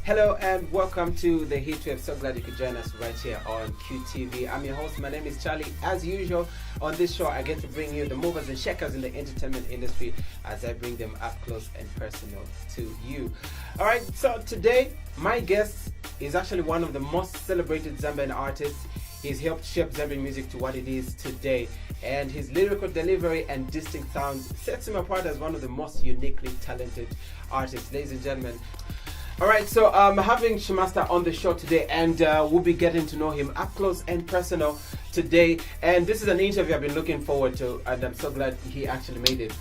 Hello and welcome to the Heatwave. So glad you could join us right here on QTV. I'm your host. My name is Charlie. As usual, on this show, I get to bring you the movers and shakers in the entertainment industry as I bring them up close and personal to you. All right, so today, my guest is actually one of the most celebrated Zambian artists. He's helped shape Zambian music to what it is today, and his lyrical delivery and distinct sounds sets him apart as one of the most uniquely talented artists. Ladies and gentlemen, all right, so having Shimasta on the show today, and we'll be getting to know him up close and personal today. And this is an interview I've been looking forward to, and I'm so glad he actually made it.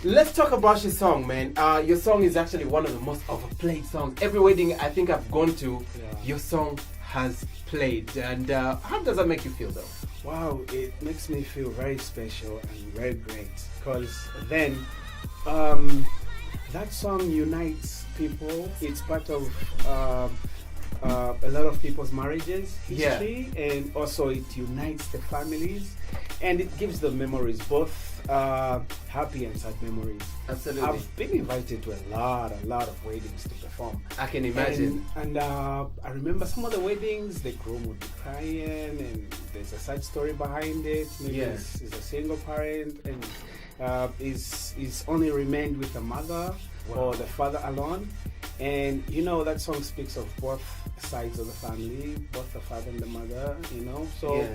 Let's talk about your song, man. Your song is actually one of the most overplayed songs. Every wedding I think I've gone to, your song has played. And how does that make you feel, though? Wow, it makes me feel very special and very great, because then that song unites people. It's part of a lot of people's marriages history, and also it unites the families, and it gives them memories, both happy and sad memories. Absolutely. I've been invited to a lot of weddings to perform. I can imagine. And I remember some of the weddings, the groom would be crying, and there's a sad story behind it. Maybe he's a single parent, and is only remained with the mother or the father alone. And you know, that song speaks of both sides of the family, both the father and the mother, you know. So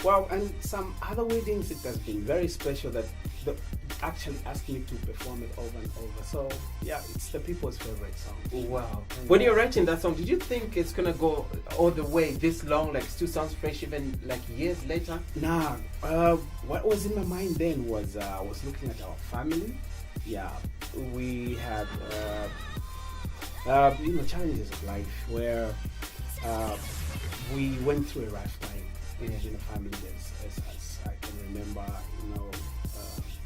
well, and some other weddings it has been very special that they actually asked me to perform it over and over. So yeah, it's the people's favorite song. Wow. And when you're writing that song, did you think it's gonna go all the way this long, like still sounds fresh even like years later? Nah, what was in my mind then was I was looking at our family. Yeah, we had challenges of life where we went through a rough time in a family, as I can remember. You know,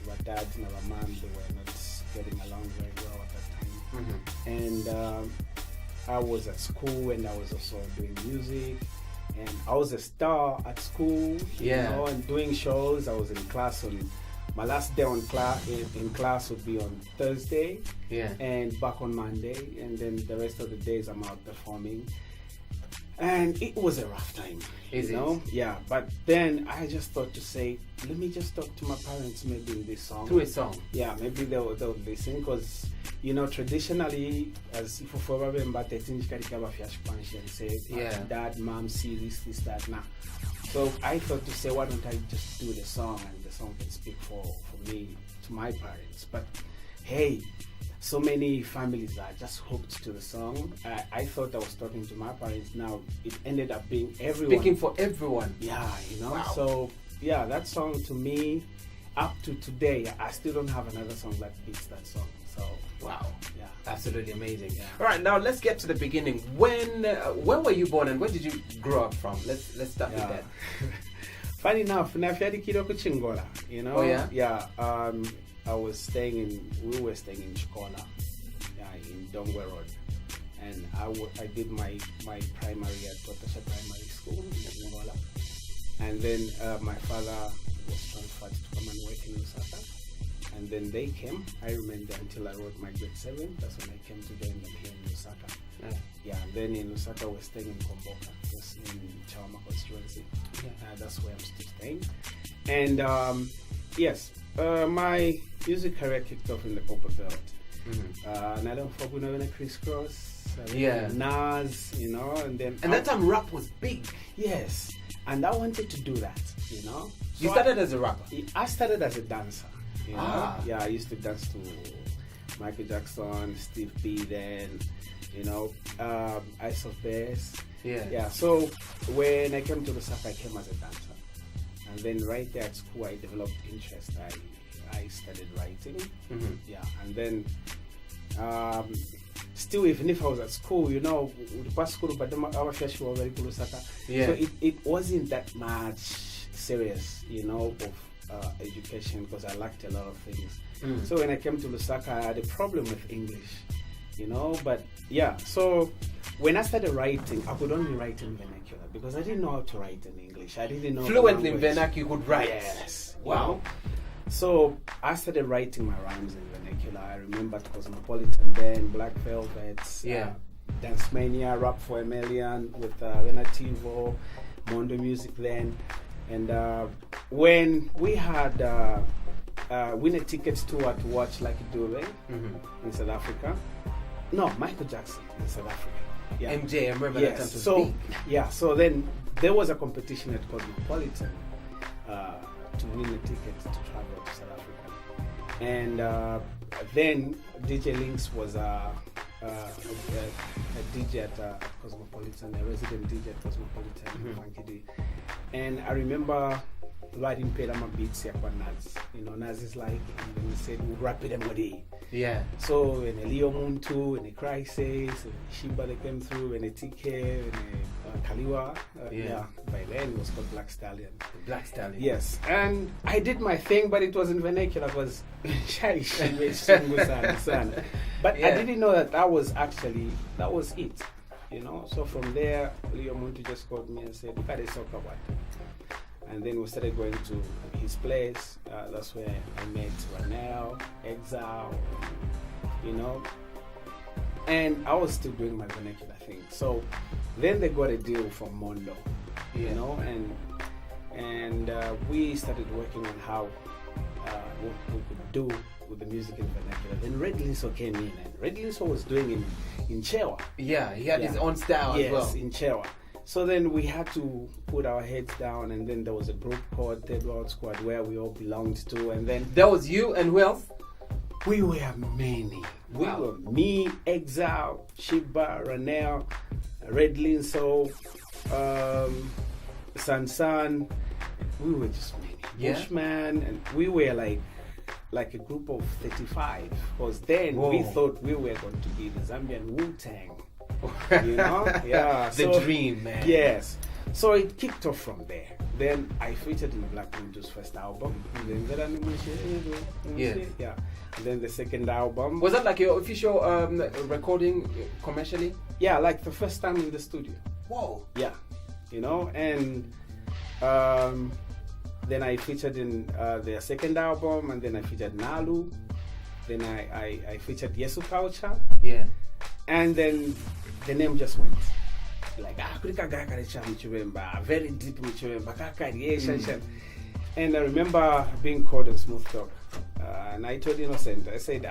our dad and our mom, they were not getting along very well at that time. And I was at school, and I was also doing music, and I was a star at school, you know, and doing shows. I was in class on my last day in class would be on Thursday, and back on Monday, and then the rest of the days I'm out performing. And it was a rough time, you know? Yeah, but then I just thought to say, let me just talk to my parents maybe in this song. Through a song? Yeah, maybe they'll listen, because, you know, traditionally, as if you remember, they say, Dad, Mom, see this, that, now. So I thought to say, why don't I just do the song, and the song can speak for me, to my parents. But hey, so many families are just hooked to the song. I thought I was talking to my parents. Now it ended up being everyone. Speaking for everyone. Yeah, you know. Wow. So yeah, that song to me, up to today, I still don't have another song that beats that song. So wow, yeah, absolutely amazing. Yeah. All right, now let's get to the beginning. When were you born, and where did you grow up from? Let's start with that. Funny enough, Chingola, you know. Oh yeah. Yeah. We were staying in Chikola, in Dimbwi Road, and I did my primary at Totasha Primary School in Chingola, and then my father was transferred to come and work in Lusaka, and then they came. I remained there until I wrote my grade 7. That's when I came to join them here in Lusaka. Yeah, and then in Lusaka we're staying in Komboka, just in Chawama constituency. That's where I'm still staying. And yes. My music career kicked off in the Copper Belt. And I don't fuck with no crisscross. Nas, you know, and then. And that time rap was big. Yes, and I wanted to do that, you know. So you started as a rapper. I started as a dancer. You know? Yeah, I used to dance to Michael Jackson, Steve B. Then, you know, Ice of Base. Yeah. So when I came to Lusaka, I came as a dancer. And then right there at school, I developed interest. I started writing. Yeah, and then still, even if I was at school, you know, so it wasn't that much serious, you know, of education, because I lacked a lot of things. So when I came to Lusaka, I had a problem with English, you know. But yeah, so when I started writing, I could only write in vernacular, because I didn't know how to write in English. I didn't know fluently in vernacular. You could write. Yes. Wow. So I started writing my rhymes in vernacular. I remember Cosmopolitan then, Black Velvets. Dance Mania, Rap for a Million with Renativo, Mondo Music then. And when we had winner tickets tour to watch Lucky Dube in South Africa. No, Michael Jackson in South Africa. Yeah. MJ, I remember that time to so speak. yeah, so then there was a competition at Cosmopolitan to win a ticket to travel to South Africa, and then DJ Links was a DJ at Cosmopolitan, a resident DJ at Cosmopolitan, Funky D. And I remember writing my beats here for Naz. You know, Naz is like, and then we said we'll rap it every. Yeah. So when a Leo Muntu, when a Crisis, when Shiba they came through, when a TK, when a Kaliwa, by then it was called Black Stallion. The Black Stallion. Yes, and I did my thing, but it was in vernacular. It was but I didn't know that was it. You know, so from there, Leo Muntu just called me and said, "Look at this soccer boy." And then we started going to his place. That's where I met Ranel, Exile, you know. And I was still doing my vernacular thing. So then they got a deal from Mondo, you know, and we started working on how what we could do with the music in vernacular. Then Red Linso came in, and Red Linso was doing in Chewa. Yeah, he had his own style as well. Yes, in Chewa. So then we had to put our heads down, and then there was a group called Third World Squad where we all belonged to, and then that was you and who else? We were many. Wow. We were me, Exile, Shiba, Ranel, Red Linso, Sansan. We were just many. Bushman, and we were like a group of 35. Because then we thought we were going to be the Zambian Wu-Tang. You know? Yeah. The dream, man. Yes. So it kicked off from there. Then I featured in Black Windows' first album. Then Yeah. And then the second album. Was that like your official recording commercially? Yeah, like the first time in the studio. Whoa. Yeah. You know, and then I featured in their second album, and then I featured Nalu. Then I featured Yesu Culture. Yeah. And then the name just went. Like, very deep. And I remember being called on Smooth Talk. And I told Innocent, I said, you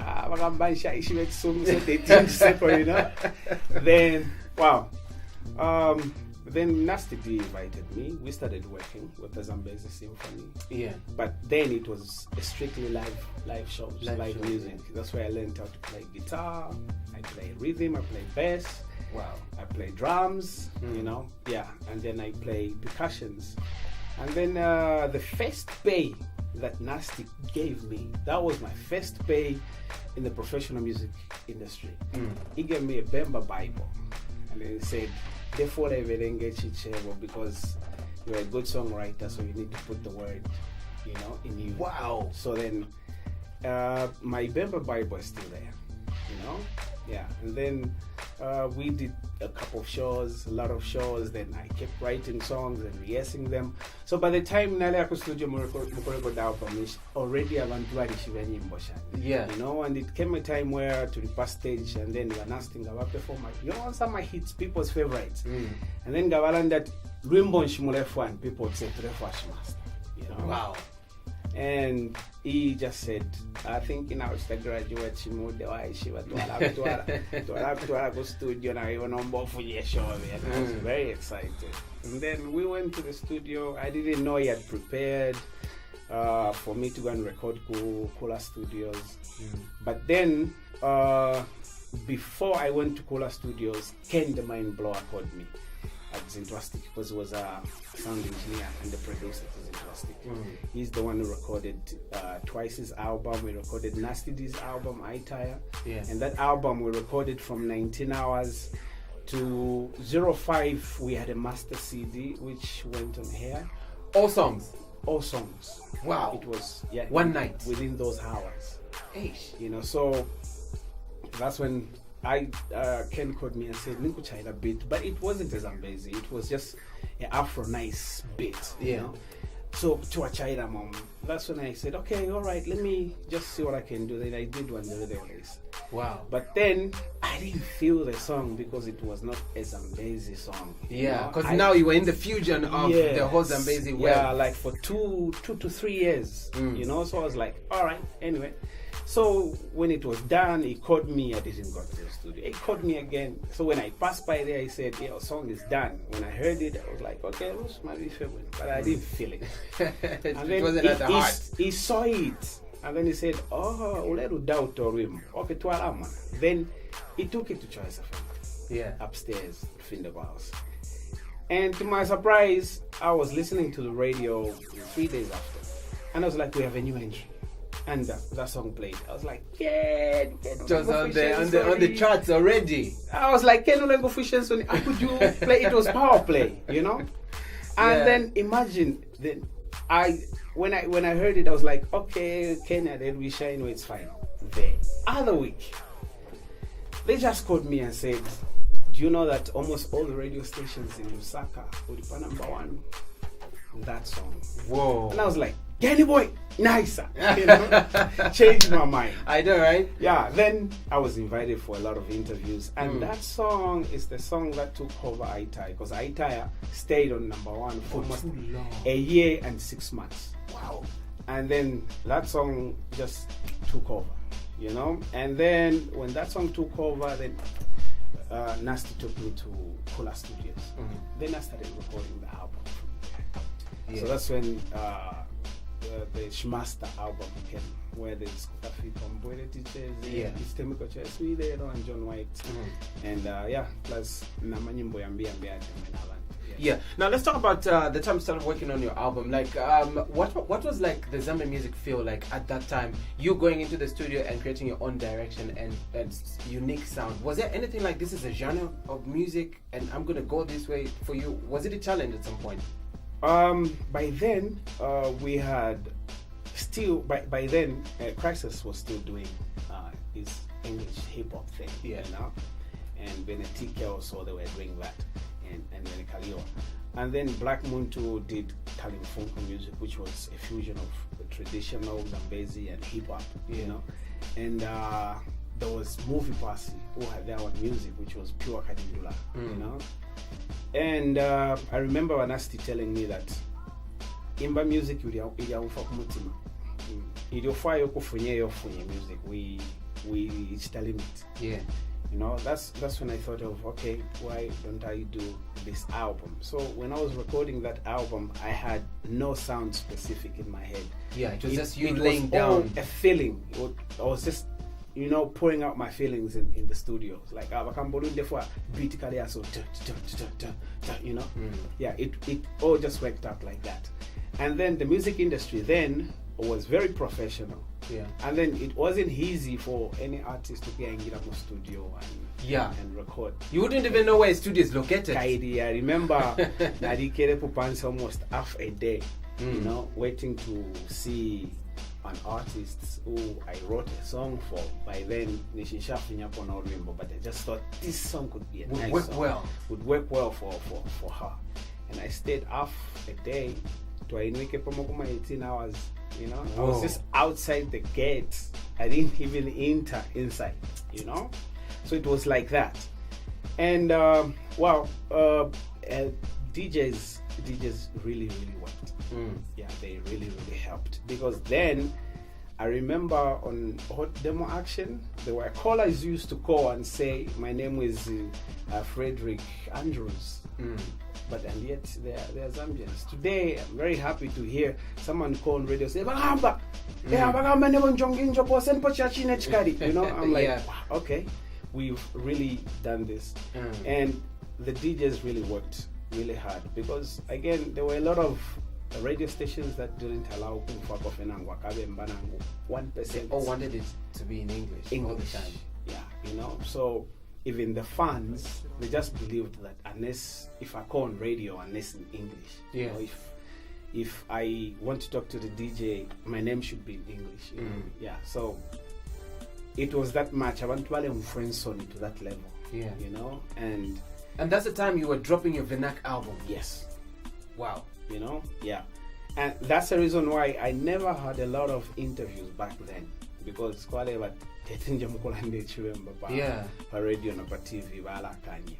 know. Then, wow. Then Nasty D invited me. We started working with the Zambezi Symphony. Yeah. But then it was strictly live shows, live music. That's where I learned how to play guitar. I play rhythm, I play bass. Wow. I play drums, you know. Yeah. And then I play percussions. And then the first pay that Nasty gave me, that was my first pay in the professional music industry. He gave me a Bemba Bible. And then he said, therefore I will engage because you're a good songwriter, so you need to put the word, you know, in you. Wow. So then my Bemba Bible is still there, you know. Yeah. And then we did a couple of shows, a lot of shows. Then I kept writing songs and rehearsing them. So by the time Nale Ako Studio Mukoreko album is already abantu barishibanye mbosha. Yeah. You know, and it came a time where to the past stage, and then we announced about perform you know, some of my hits, people's favorites. And then Gavalan that Rimbo Shimulefwan, people would say Shimasta. You know? Wow. And he just said, I think in our graduate Shimu, to go studio and I went for your show. And I was very excited. And then we went to the studio. I didn't know he had prepared for me to go and record Kula Studios. But then, before I went to Kula Studios, Ken the Mind Blower called me at Zintrastic because he was a sound engineer and the producer at Zintrastic. He's the one who recorded Twice's album. We recorded Nasty D's album, I Tire. Yeah. And that album we recorded from 19 hours to 05. We had a master CD which went on air. All songs? All songs. Wow. It was one night within those hours. Eish. You know, so that's when Ken called me and said, Ninku China beat, but it wasn't a Zambezi, it was just an Afro nice beat, you know. So to a China mom, that's when I said, okay, all right, let me just see what I can do. Then I did one the release. Wow. But then I didn't feel the song because it was not a Zambezi song. Yeah, because now you were in the fusion of the whole Zambezi web. Yeah, like for two to 3 years, you know. So I was like, all right, anyway. So when it was done, he called me. I didn't go to the studio. He called me again. So when I passed by there, he said, "Your song is done." When I heard it, I was like, "Okay, what's my favorite?" But I didn't feel it. And It wasn't at the heart. He saw it, and then he said, "Oh, uleru doubt or him. Okay, twalama." Then he took it to Choice FM, upstairs, in the house. And to my surprise, I was listening to the radio 3 days after, and I was like, "We have a new entry." And that song played. I was like, yeah, it was on the charts already. I was like, how could you play? It was power play, you know. And then imagine when I heard it, I was like, okay, Kenya, then we shine, it's fine. The other week, they just called me and said, do you know that almost all the radio stations in Lusaka would be number one? That song. Whoa. And I was like, Kenny boy, nicer. You know? Changed my mind. I know, right? Yeah. Then I was invited for a lot of interviews, and that song is the song that took over Aitai, because Aitai stayed on number one for almost a year and 6 months. Wow. And then that song just took over, you know. And then when that song took over, then Nasty took me to Kula Studios. Then I started recording the album. So that's when the Shimasta album came, where there's Kofi Kombwele teachers, Istemiko Cheswide, and John White, and plus Namanyimbo Yambi. Yeah. Now let's talk about the time you started working on your album. Like, what was like the Zambian music feel like at that time? You going into the studio and creating your own direction and unique sound. Was there anything like this is a genre of music and I'm gonna go this way for you? Was it a challenge at some point? By then, we had still. By then, Crisis was still doing his English hip hop thing, you know, and Benetique also they were doing that, and then Kalio, and then Black Moon too did Kalimfunku music, which was a fusion of the traditional Zambezi and hip hop, you know, and there was Movie Passy who had their own music, which was pure Kadindula, you know. And I remember Anasti telling me that imba music iliaufa kumutima iliyofaa kufunye music we reached a limit. Yeah, you know, that's when I thought of, okay, why don't I do this album? So when I was recording that album, I had no sound specific in my head. Yeah, it was just you laying down a feeling. I was just, you know, pouring out my feelings in the studio. Like I can't believe therefore beat so you know. Yeah, it all just worked out like that. And then the music industry then was very professional. Yeah. And then it wasn't easy for any artist to get in a studio and record. You wouldn't even know where a studio is located. I remember Nadikere Pupan's almost half a day, you know, waiting to see an artist who I wrote a song for. By then, but I just thought this song could be would work well for her. And I stayed half a day to 18 hours. You know, I was just outside the gate. I didn't even enter inside. You know, so it was like that. And DJs really worked. Yeah, they really helped, because then I remember on Hot Demo Action there were callers used to call and say, my name is Frederick Andrews, and yet they're Zambians. Today I'm very happy to hear someone call on radio say, you know, I'm like, wow, okay, we've really done this. And the DJs really worked really hard, because again there were a lot of radio stations that didn't allow 1%. All wanted it to be in English all the time. Yeah, you know, so even the fans, they just believed that if I call on radio, unless in English. Yeah. You know, if I want to talk to the DJ, my name should be in English. You know? Yeah, so it was that much. I want to play friends on to that level. Yeah, you know, and that's the time you were dropping your Vernac album. Yes. Wow. You know, yeah. And that's the reason why I never had a lot of interviews back then, because tetinja mukulande chibemba pa Yeah. pa radio na pa TV balakanya,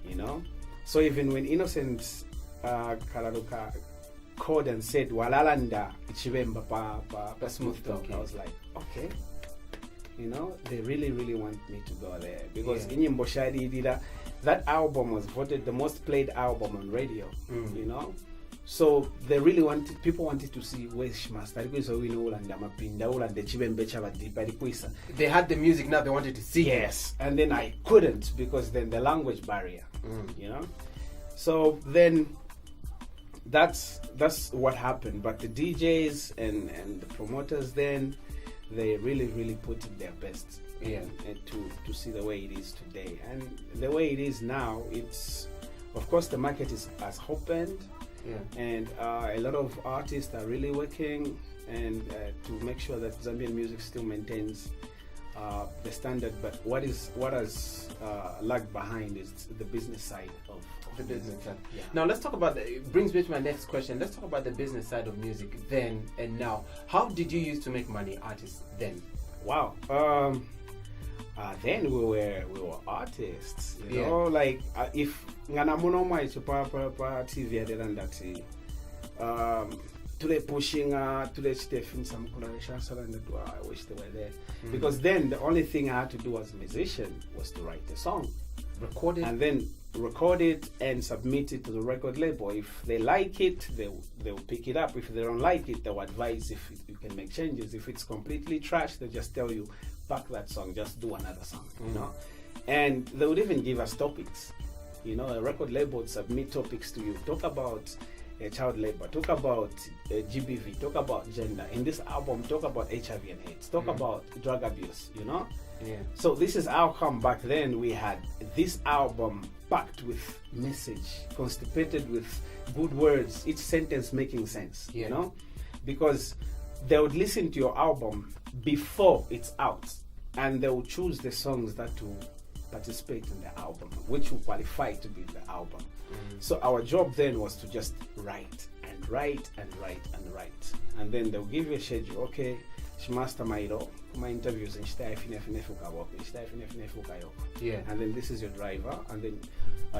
you know. So even when Innocent kalaluka called and said walalanda chibemba pa Smooth Talk, I was like, okay, you know, they really want me to go there because Inyimbo Shadi Dida, that album was voted the most played album on radio, you know. So they really people wanted to see where Shimasta. They had the music, now they wanted to see it. Yes, and then I couldn't because then the language barrier, you know. So then that's what happened. But the DJs and the promoters then, they really put in their best, and to see the way it is today. And the way it is now, it's, of course, the market has opened. Yeah. And a lot of artists are really working and to make sure that Zambian music still maintains the standard. But what has lagged behind is the business side of the business side. Yeah. Now let's talk about it brings me to my next question. Let's talk about the business side of music then and now. How did you used to make money, artists, then? Wow. Then we were artists, you know, like if ngana muno mai pa TV adelanda today pushing today Stephen some collaboration and I wish they were there because then the only thing I had to do as a musician was to write a song, record it and submit it to the record label. If they like it, they'll pick it up. If they don't like it, they'll advise if you can make changes. If it's completely trash, they'll just tell you, pack that song, just do another song, you know. And they would even give us topics, you know. A record label would submit topics to you, talk about child labor, talk about GBV, talk about gender. In this album, talk about HIV and AIDS, talk about drug abuse, you know. Yeah. So this is how come back then we had this album packed with message, constipated with good words, each sentence making sense, you know, because they would listen to your album before it's out and they will choose the songs that will participate in the album, which will qualify to be in the album. So our job then was to just write and write and then they'll give you a schedule. Okay, Shimasta Mairo, my interviews and and then this is your driver, and then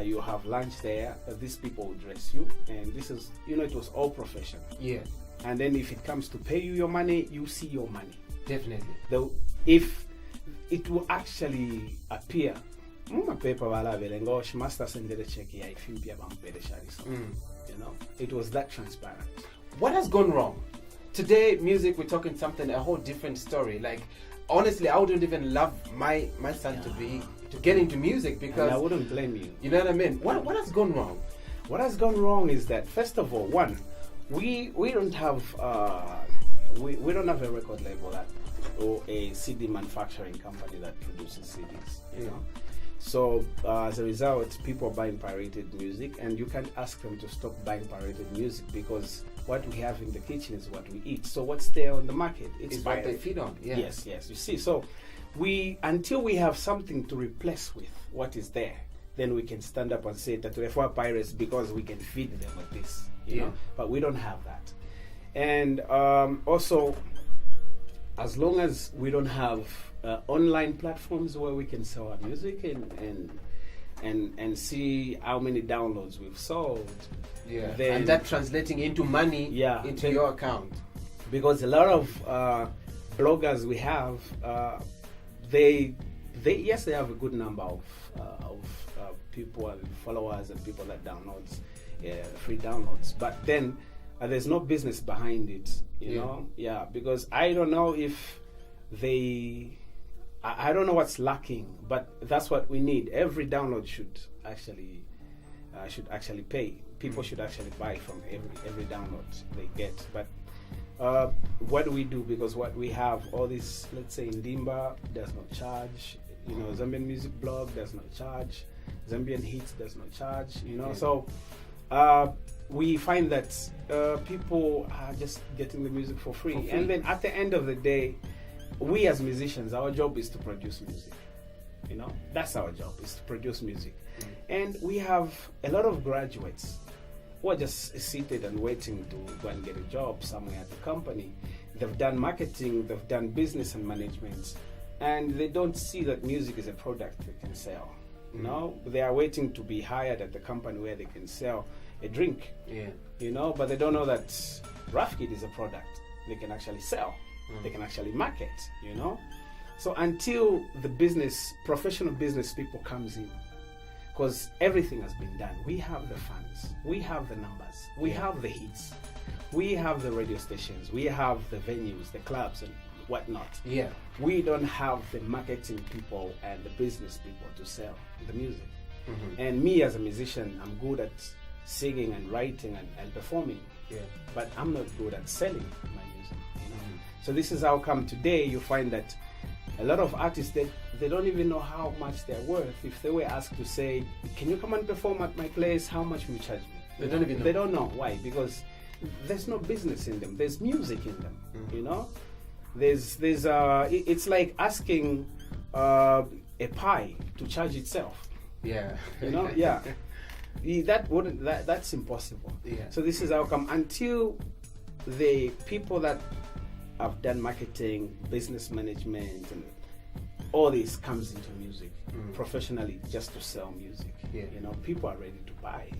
you have lunch there, these people will dress you, and this is, you know, it was all professional. Yeah. And then if it comes to pay you your money, you see your money. Definitely. Though if it will actually appear, you know, it was that transparent. What has gone wrong? Today, music, we're talking something, a whole different story. Like, honestly, I wouldn't even love my son to get into music because... And I wouldn't blame you. You know what I mean? What has gone wrong? What has gone wrong is that, first of all, one, we don't have we don't have a record label or a CD manufacturing company that produces CDs, you know. So as a result, people are buying pirated music, and you can't ask them to stop buying pirated music because what we have in the kitchen is what we eat. So what's there on the market? It's what they feed on. Yeah. Yes. You see, so until we have something to replace with what is there, then we can stand up and say that we're pirates because we can feed them with this, you know. But we don't have that. And also, as long as we don't have online platforms where we can sell our music and see how many downloads we've sold, and that translating into money into your account, because a lot of bloggers we have, they have a good number of people and followers and people that downloads free downloads, but then there's no business behind it, you know. Because I don't know if I don't know what's lacking, but that's what we need. Every download should actually pay. People should actually buy from every download they get. But what do we do? Because what we have, all this, let's say in Dimba does not charge, you know, Zambian Music Blog does not charge, Zambian Hits does not charge, you know. So we find that people are just getting the music for free. And then at the end of the day, we as musicians, our job is to produce music. You know, that's our job, is to produce music. And we have a lot of graduates who are just seated and waiting to go and get a job somewhere at the company. They've done marketing, they've done business and management, and they don't see that music is a product they can sell. You know, they are waiting to be hired at the company where they can sell a drink. Yeah. You know, but they don't know that Rough Kid is a product they can actually sell. They can actually market. You know, so until the professional business people comes in, because everything has been done. We have the funds, we have the numbers, we have the hits, we have the radio stations, we have the venues, the clubs and whatnot. Yeah. We don't have the marketing people and the business people to sell the music. And me as a musician, I'm good at singing and writing and performing. Yeah. But I'm not good at selling my music. You know? So this is how come today you find that a lot of artists, they don't even know how much they're worth. If they were asked to say, can you come and perform at my place, how much will you charge me? They don't even know. They don't know. Why? Because there's no business in them. There's music in them. You know? It's like asking a pie to charge itself. Yeah. You know? Yeah. That's impossible. Yeah. So this is how come until the people that have done marketing, business management, and all this comes into music professionally, just to sell music. Yeah. You know, people are ready to buy.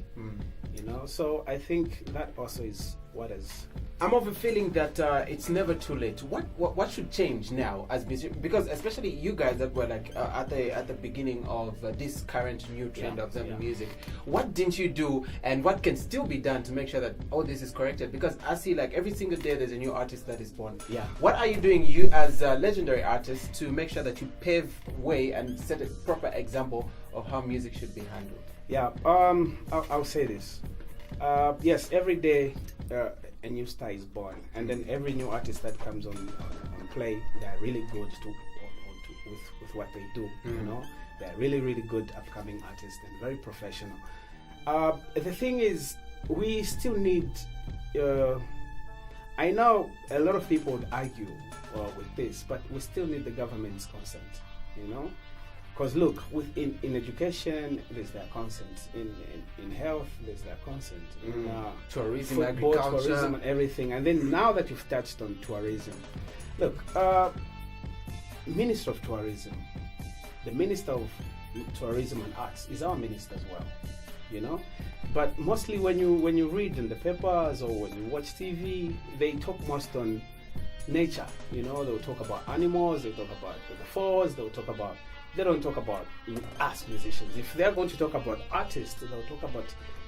You know, so I think that also is what is. I'm of a feeling that it's never too late. What should change now as because especially you guys that were like at the beginning of this current new trend of Zambian music. What didn't you do, and what can still be done to make sure that all this is corrected? Because I see like every single day there's a new artist that is born. Yeah. What are you doing, you as a legendary artist, to make sure that you pave way and set a proper example of how music should be handled? Yeah. I'll say this. Yes, every day a new star is born, and then every new artist that comes on play, they are really good with what they do. You know, they are really good upcoming artists and very professional. The thing is, we still need. I know a lot of people would argue with this, but we still need the government's consent. You know. Because look, in education, there's their consent. In health, there's their consent. In tourism, football, agriculture, tourism, and everything. And then now that you've touched on tourism, look, Minister of Tourism, the Minister of Tourism and Arts is our minister as well. You know, but mostly when you read in the papers or when you watch TV, they talk most on nature. You know, they'll talk about animals, they'll talk about the falls, they don't talk about us musicians. If they're going to talk about artists, they'll talk about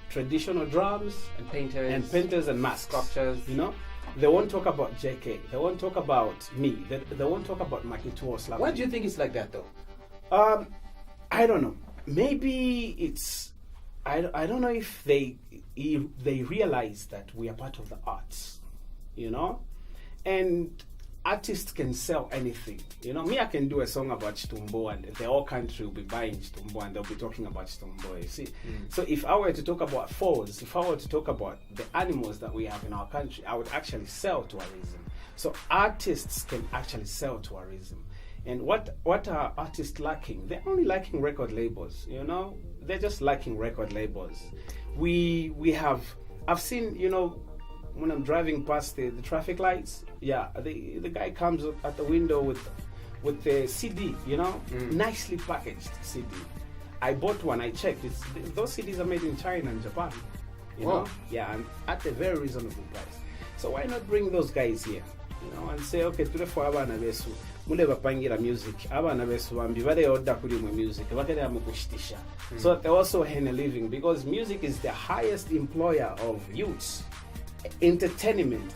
traditional drums and painters and masks. Sculptures. You know, they won't talk about JK. They won't talk about me. They won't talk about Makito Slav. Why do you think it's like that though? I don't know. Maybe it's. I don't know if they realize that we are part of the arts. You know, and artists can sell anything. You know, me, I can do a song about Chitumbo and the whole country will be buying Chitumbo and they'll be talking about Chitumbo, you see. So if I were to talk about falls, if I were to talk about the animals that we have in our country, I would actually sell tourism. So artists can actually sell tourism. And what are artists lacking? They're only lacking record labels, you know? They're just lacking record labels. I've seen, you know, when I'm driving past the traffic lights, the guy comes up at the window with the CD, you know, nicely packaged CD. I bought one. I checked. Those CDs are made in China and Japan, you know. Yeah, and at a very reasonable price. So why not bring those guys here, you know, and say, okay, today for abana besu mule bapangira music, abana besu bambi bale order kuri mu music, bakere amukushitisha, so that they also earn a living, because music is the highest employer of youths. Entertainment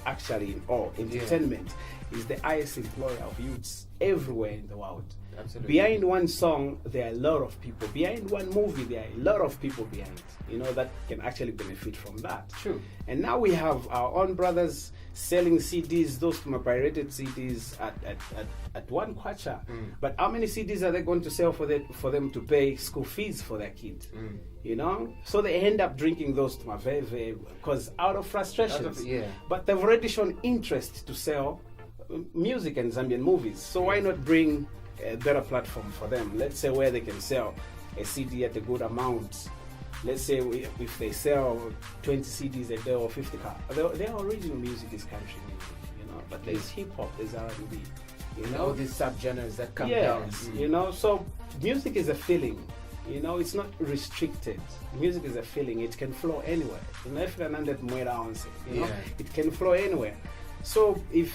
is the highest employer of youths everywhere in the world. Absolutely. Behind one song, there are a lot of people. Behind one movie, there are a lot of people behind, you know, that can actually benefit from that. True. And now we have our own brothers selling CDs, those pirated CDs at one kwacha. But how many CDs are they going to sell for them to pay school fees for their kids? You know, so they end up drinking those because out of frustration. But they've already shown interest to sell music and Zambian movies. So why not bring a better platform for them? Let's say where they can sell a CD at a good amount. Let's say if they sell 20 CDs a day or 50 their original music is country music, you know. But there's hip hop, there's R&B, You know, all these subgenres that come yes, down. you know, so music is a feeling. You know, it's not restricted. Music is a feeling. It can flow anywhere. You know, if you're not that more down, you know, it can flow anywhere. So if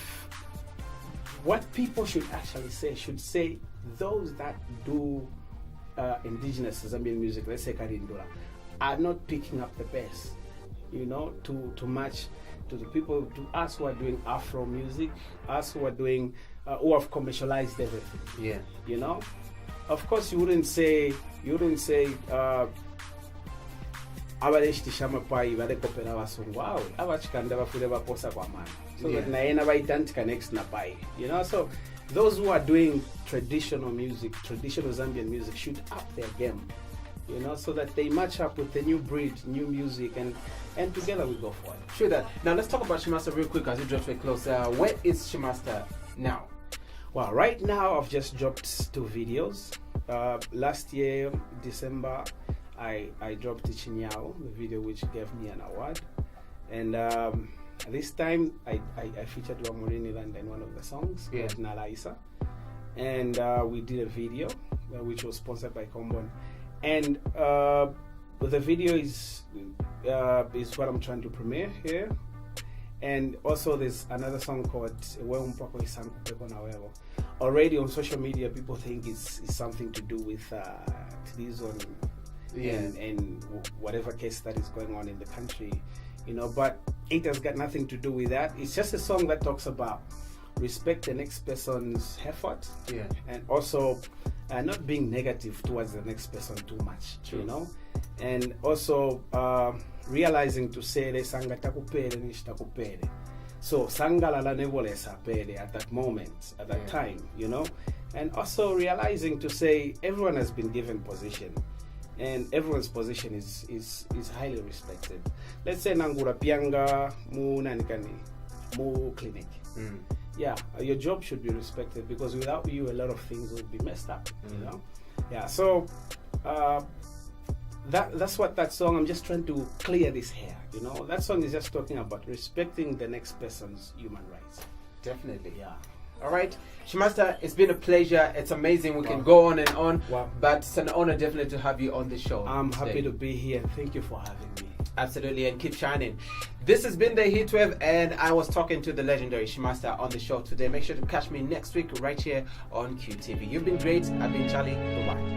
what people should actually say should say those that do indigenous Zambian music, let's say Karindula, are not picking up the pace. You know, to match to the people, to us who are doing Afro music, us who are doing who have commercialized everything. Yeah. You know, of course you wouldn't say abaleshitishama pai badekopera basungu awe abachikanda bafure baposa kwa mani so that naena baitantika next na pai, you know. So those who are doing traditional music, traditional Zambian music, should up their game, you know, so that they match up with the new breed, new music, and together we go for it. Sure that. Now let's talk about Shimasta real quick as we drift very close. Where is Shimasta now? Well, right now I've just dropped 2 videos. Last year, December, I dropped Chinyao, the video which gave me an award. And this time I featured Wamurini Land in one of the songs, called Nala Isa. And we did a video which was sponsored by Combon. And the video is what I'm trying to premiere here. And also there's another song called already on social media. People think it's something to do with treason and whatever case that is going on in the country, you know, but it has got nothing to do with that. It's just a song that talks about respect the next person's effort, and also not being negative towards the next person too much. True. You know, and also realizing to say sanga takupere nishtakupere, so sangala la nevolesa pere at that moment, at that time, you know, and also realizing to say everyone has been given position, and everyone's position is highly respected. Let's say Nangura Pianga mu nanikani mu clinic. Yeah, your job should be respected, because without you a lot of things would be messed up, you know. Yeah, so that's what that song, I'm just trying to clear this hair, you know. That song is just talking about respecting the next person's human rights. Definitely. Yeah. All right, Shimasta, it's been a pleasure. It's amazing. We can go on and on, but it's an honor definitely to have you on the show. I'm happy to be here. Thank you for having me. Absolutely, and keep shining. This has been the Heatwave, and I was talking to the legendary Shimasta on the show today. Make sure to catch me next week right here on QTV. You've been great. I've been Charlie. Bye-bye.